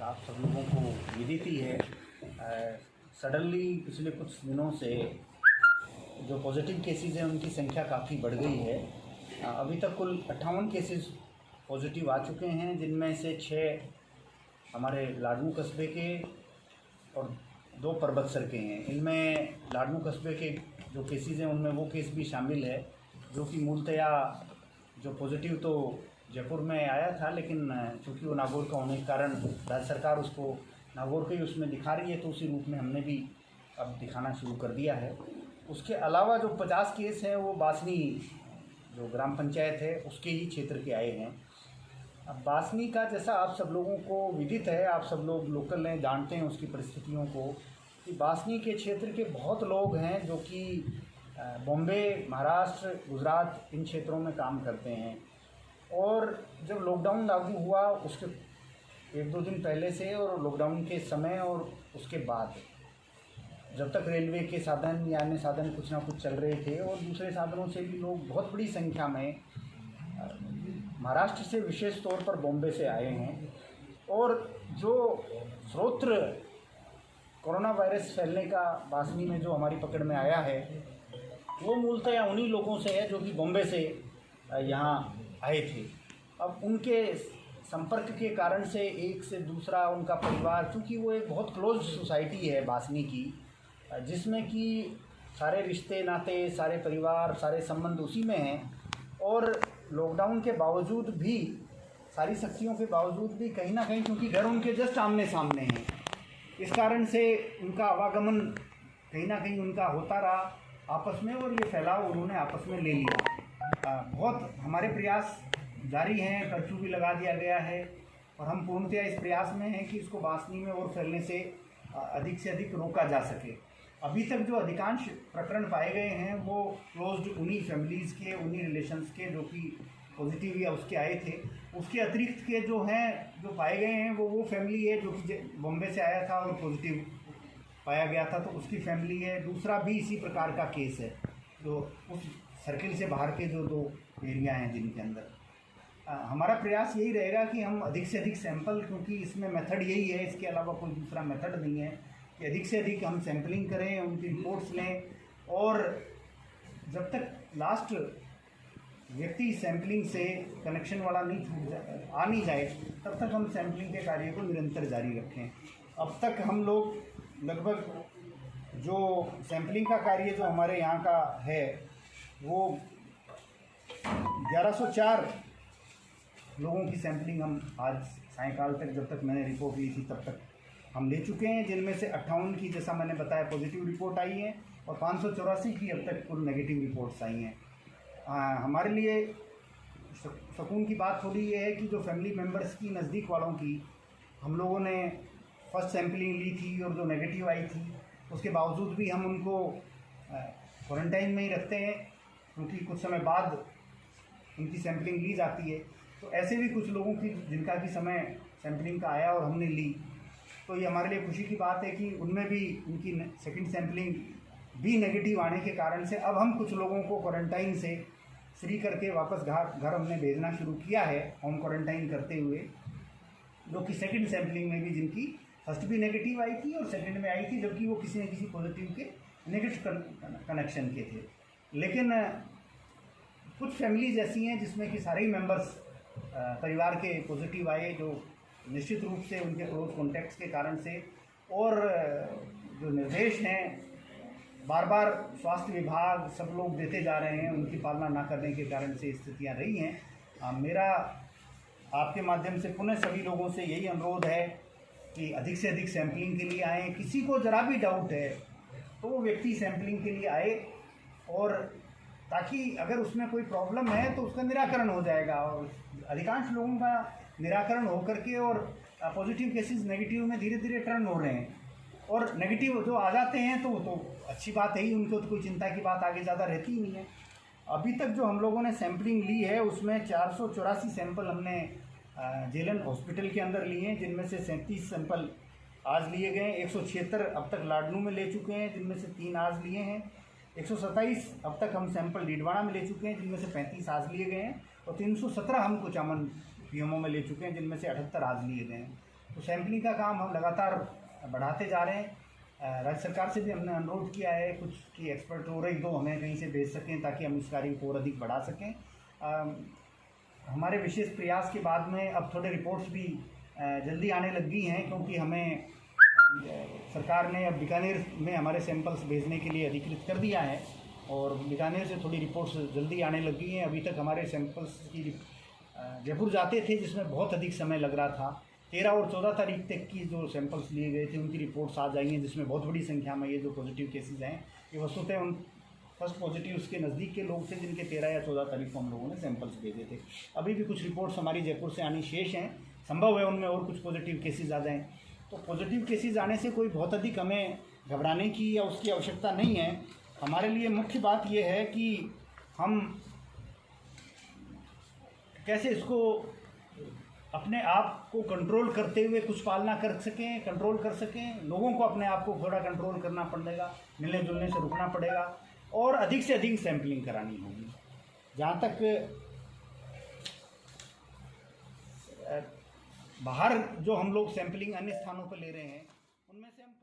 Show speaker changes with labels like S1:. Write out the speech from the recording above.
S1: आप सब लोगों को विदित ही है, सडनली पिछले कुछ दिनों से जो पॉजिटिव केसेस हैं उनकी संख्या काफ़ी बढ़ गई है। अभी तक कुल 58 केसेस पॉजिटिव आ चुके हैं, जिनमें से 6 हमारे लाडनू कस्बे के और 2 परबतसर के हैं। इनमें लाडनू कस्बे के जो केसेस हैं उनमें वो केस भी शामिल है जो कि मूलतया जो पॉजिटिव तो जयपुर में आया था, लेकिन चूँकि वो नागौर का होने के कारण राज्य सरकार उसको नागौर के ही उसमें दिखा रही है, तो उसी रूप में हमने भी अब दिखाना शुरू कर दिया है। उसके अलावा जो 50 केस हैं वो बासनी जो ग्राम पंचायत है उसके ही क्षेत्र के आए हैं। अब बासनी का जैसा आप सब लोगों को विदित है, आप सब लोग लोकल हैं, जानते हैं उसकी परिस्थितियों को, कि बासनी के क्षेत्र के बहुत लोग हैं जो कि बॉम्बे, महाराष्ट्र, गुजरात इन क्षेत्रों में काम करते हैं। और जब लॉकडाउन लागू हुआ उसके 1-2 दिन पहले से और लॉकडाउन के समय और उसके बाद जब तक रेलवे के साधन या अन्य साधन कुछ ना कुछ चल रहे थे और दूसरे साधनों से भी लोग बहुत बड़ी संख्या में महाराष्ट्र से विशेष तौर पर बॉम्बे से आए हैं। और जो स्रोत कोरोना वायरस फैलने का बासनी में जो हमारी पकड़ में आया है वो मूलतः उन्हीं लोगों से है जो कि बॉम्बे से यहाँ आए थे। अब उनके संपर्क के कारण से एक से दूसरा उनका परिवार, क्योंकि वो एक बहुत क्लोज सोसाइटी है बासनी की, जिसमें कि सारे रिश्ते नाते, सारे परिवार, सारे संबंध उसी में हैं। और लॉकडाउन के बावजूद भी, सारी सख्तियों के बावजूद भी कहीं ना कहीं, क्योंकि घर उनके जस्ट आमने सामने हैं, इस कारण से उनका आवागमन कहीं ना कहीं उनका होता रहा आपस में, और ये फैलाव उन्होंने आपस में ले लिया। बहुत हमारे प्रयास जारी हैं, कर्फ्यू भी लगा दिया गया है और हम पूर्णतया इस प्रयास में हैं कि इसको बासनी में और फैलने से अधिक रोका जा सके। अभी तक जो अधिकांश प्रकरण पाए गए हैं वो क्लोज्ड उन्हीं फैमिलीज़ के, उन्हीं रिलेशंस के जो कि पॉजिटिव या उसके आए थे। उसके अतिरिक्त के जो हैं, जो पाए गए हैं वो फैमिली है जो कि बॉम्बे से आया था और पॉजिटिव पाया गया था, तो उसकी फैमिली है। दूसरा भी इसी प्रकार का केस है जो उस सर्किल से बाहर के जो 2 एरिया हैं जिनके अंदर हमारा प्रयास यही रहेगा कि हम अधिक से अधिक सैंपल, क्योंकि इसमें मेथड यही है, इसके अलावा कोई दूसरा मेथड नहीं है, कि अधिक से अधिक हम सैंपलिंग करें, उनकी रिपोर्ट्स लें, और जब तक लास्ट व्यक्ति सैंपलिंग से कनेक्शन वाला नहीं जाए तब तक हम सैंपलिंग के कार्य को निरंतर जारी रखें। अब तक हम लोग लगभग जो सैंपलिंग का कार्य जो हमारे यहाँ का है वो 1104 लोगों की सैंपलिंग हम आज सायंकाल तक, जब तक मैंने रिपोर्ट ली थी तब तक हम ले चुके हैं, जिनमें से 58 की, जैसा मैंने बताया, पॉजिटिव रिपोर्ट आई है और 584 की अब तक कुल नेगेटिव रिपोर्ट्स आई हैं। हमारे लिए सुकून की बात थोड़ी ये है कि जो फैमिली मेम्बर्स की, नज़दीक वालों की हम लोगों ने फर्स्ट सैंपलिंग ली थी और जो नेगेटिव आई थी उसके बावजूद भी हम उनको क्वारंटाइन में ही रखते हैं, क्योंकि कुछ समय बाद उनकी सैंपलिंग ली जाती है। तो ऐसे भी कुछ लोगों की जिनका भी समय सैंपलिंग का आया और हमने ली, तो ये हमारे लिए खुशी की बात है कि उनमें भी उनकी सेकंड सैंपलिंग भी नेगेटिव आने के कारण से अब हम कुछ लोगों को क्वारंटाइन से फ्री करके वापस घर हमने भेजना शुरू किया है, होम क्वारंटाइन करते हुए, जो कि सेकंड सैंपलिंग में भी जिनकी फर्स्ट भी नेगेटिव आई थी और सेकंड में आई थी, जबकि वो किसी न किसी पॉजिटिव के नेगेटिव कनेक्शन के थे। लेकिन कुछ फैमिलीज ऐसी हैं जिसमें कि सारे ही मेंबर्स परिवार के पॉजिटिव आए, जो निश्चित रूप से उनके क्लोज कॉन्टैक्ट्स के कारण से, और जो निर्देश हैं बार बार स्वास्थ्य विभाग सब लोग देते जा रहे हैं, उनकी पालना ना करने के कारण से स्थितियां रही हैं। मेरा आपके माध्यम से पुनः सभी लोगों से यही अनुरोध है कि अधिक से अधिक सैंपलिंग के लिए आएँ। किसी को ज़रा भी डाउट है तो वो व्यक्ति सैंपलिंग के लिए आए, और ताकि अगर उसमें कोई प्रॉब्लम है तो उसका निराकरण हो जाएगा, और अधिकांश लोगों का निराकरण हो करके और पॉजिटिव केसेस नेगेटिव में धीरे धीरे टर्न हो रहे हैं। और नेगेटिव जो आ जाते हैं तो अच्छी बात है ही, उनको तो कोई चिंता की बात आगे ज़्यादा रहती ही नहीं है। अभी तक जो हम लोगों ने सैंपलिंग ली है उसमें 484 सैंपल हमने जेलन हॉस्पिटल के अंदर लिए हैं, जिनमें से 37 सैंपल आज लिए गए। 176 अब तक लाडनू में ले चुके हैं, जिनमें से 3 आज लिए हैं। 127 अब तक हम सैंपल डीडवाड़ा में ले चुके हैं, जिनमें से 35 आज लिए गए हैं, और 317 हम कुचामन पीएमओ में ले चुके हैं, जिनमें से 78 आज लिए गए हैं। तो सैम्पलिंग का काम हम लगातार बढ़ाते जा रहे हैं। राज्य सरकार से भी हमने अनुरोध किया है कुछ कि एक्सपर्ट और एक दो हमें कहीं से भेज सकें ताकि हम इस कार्य को और अधिक बढ़ा सकें। हमारे विशेष प्रयास के बाद में अब थोड़े रिपोर्ट्स भी जल्दी आने लग गई हैं, क्योंकि हमें सरकार ने अब बीकानेर में हमारे सैंपल्स भेजने के लिए अधिकृत कर दिया है और बीकानेर से थोड़ी रिपोर्ट्स जल्दी आने लग गई हैं। अभी तक हमारे सैंपल्स की जयपुर जाते थे जिसमें बहुत अधिक समय लग रहा था। 13 और 14 तारीख तक की जो सैंपल्स लिए गए थे उनकी रिपोर्ट्स आ जाएंगी, जिसमें बहुत बड़ी संख्या में ये जो पॉजिटिव केसेस हैं ये वस्तुतः उन फर्स्ट पॉजिटिव्स के नज़दीक के लोग थे जिनके 13 या 14 तारीख को हम लोगों ने सैंपल्स भेजे थे। अभी भी कुछ रिपोर्ट्स हमारी जयपुर से आनी शेष हैं, संभव है उनमें और कुछ पॉजिटिव केसेस आ जाएँ। तो पॉजिटिव केसेस आने से कोई बहुत अधिक हमें घबराने की या उसकी आवश्यकता नहीं है। हमारे लिए मुख्य बात यह है कि हम कैसे इसको अपने आप को कंट्रोल करते हुए कुछ पालना कर सकें, कंट्रोल कर सकें। लोगों को अपने आप को थोड़ा कंट्रोल करना पड़ेगा, मिलने जुलने से रुकना पड़ेगा और अधिक से अधिक सैंपलिंग करानी होगी। जहाँ तक बाहर जो हम लोग सैंपलिंग अन्य स्थानों पर ले रहे हैं उनमें से हम